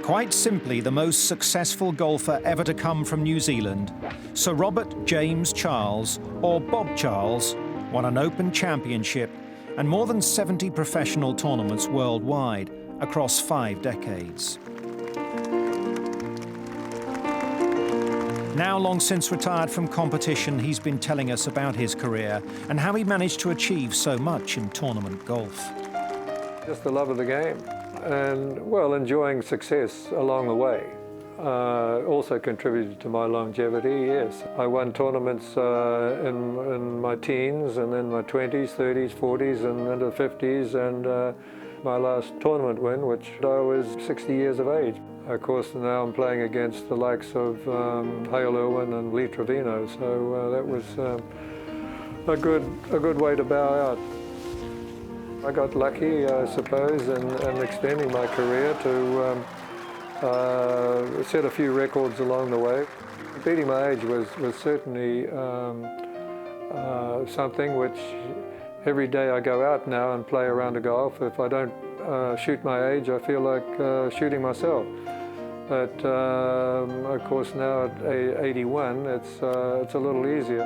Quite simply, the most successful golfer ever to come from New Zealand, Sir Robert James Charles, or Bob Charles, won an Open Championship and more than 70 professional tournaments worldwide across 5 decades. Now long since retired from competition, he's been telling us about his career and how he managed to achieve so much in tournament golf. Just the love of the game and, well, enjoying success along the way. Also contributed to my longevity, yes. I won tournaments in my teens and then my 20s, 30s, 40s and into the 50s, and my last tournament win, which I was 60 years of age. Of course, now I'm playing against the likes of Hale Irwin and Lee Trevino, so that was a good way to bow out. I got lucky, I suppose, in extending my career to set a few records along the way. Beating my age was certainly something which every day I go out now and play a round of golf. If I don't shoot my age, I feel like shooting myself. But of course now at 81, it's a little easier.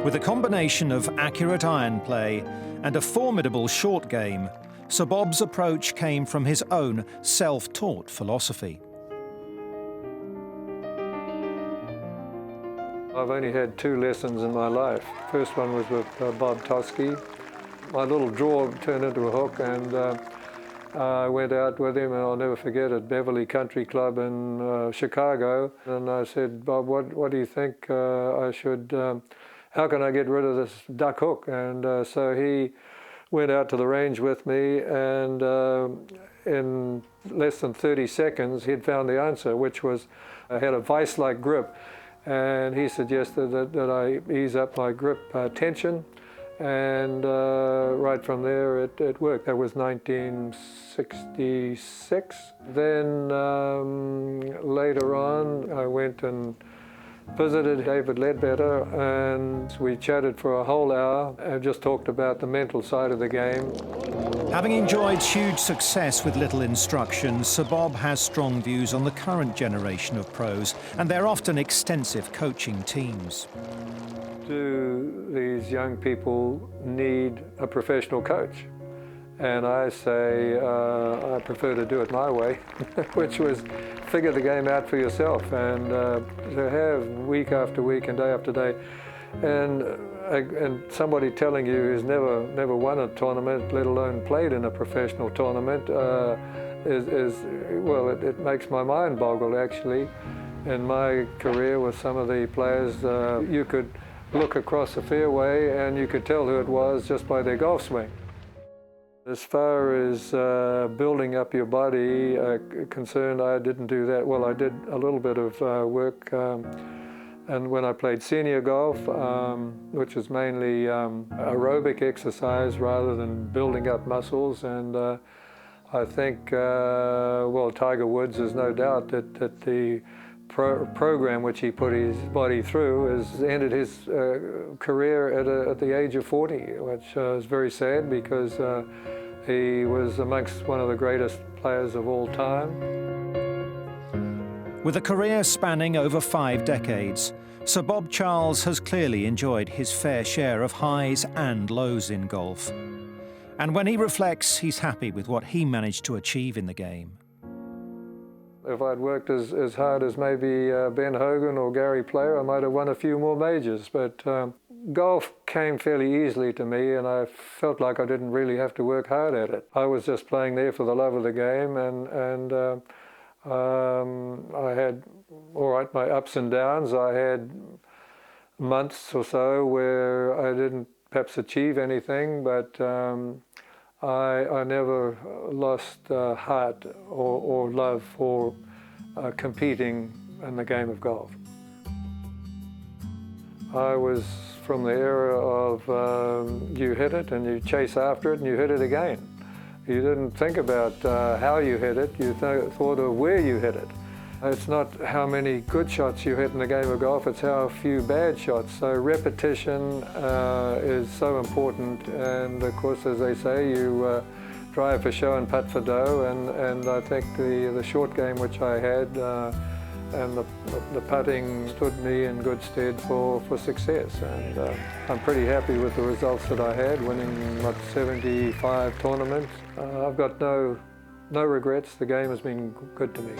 With a combination of accurate iron play and a formidable short game, Sir Bob's approach came from his own self-taught philosophy. I've only had 2 lessons in my life. First one was with Bob Toski. My little draw turned into a hook, and I went out with him, and I'll never forget, at Beverly Country Club in Chicago. And I said, Bob, what do you think I should, how can I get rid of this duck hook? And so he went out to the range with me, and in less than 30 seconds, he'd found the answer, which was I had a vice-like grip. And he suggested that I ease up my grip tension, and right from there it worked. That was 1966. Then later on I went and visited David Ledbetter, and we chatted for a whole hour and just talked about the mental side of the game. Having enjoyed huge success with little instruction, Sir Bob has strong views on the current generation of pros and their often extensive coaching teams. Do these young people need a professional coach? And I say I prefer to do it my way, which was figure the game out for yourself, and to have week after week and day after day, and somebody telling you who's never won a tournament, let alone played in a professional tournament, it makes my mind boggle, actually. In my career with some of the players, you could look across the fairway and you could tell who it was just by their golf swing. As far as building up your body concerned, I didn't do that. Well, I did a little bit of work, and when I played senior golf, which was mainly aerobic exercise rather than building up muscles, and I think, well, Tiger Woods, there's no doubt that the program which he put his body through has ended his career at the age of 40, which is very sad, because he was amongst one of the greatest players of all time. With a career spanning over 5 decades, Sir Bob Charles has clearly enjoyed his fair share of highs and lows in golf. And when he reflects, he's happy with what he managed to achieve in the game. If I'd worked as hard as maybe Ben Hogan or Gary Player, I might have won a few more majors, but golf came fairly easily to me, and I felt like I didn't really have to work hard at it. I was just playing there for the love of the game, and I had, all right, my ups and downs. I had months or so where I didn't perhaps achieve anything, but I never lost heart or love for competing in the game of golf. I was from the era of you hit it and you chase after it and you hit it again. You didn't think about how you hit it, you thought of where you hit it. It's not how many good shots you hit in the game of golf, it's how few bad shots. So repetition is so important, and of course, as they say, you drive for show and putt for dough, and I think the short game which I had and the putting stood me in good stead for success. And I'm pretty happy with the results that I had, winning 75 tournaments. I've got no regrets. The game has been good to me.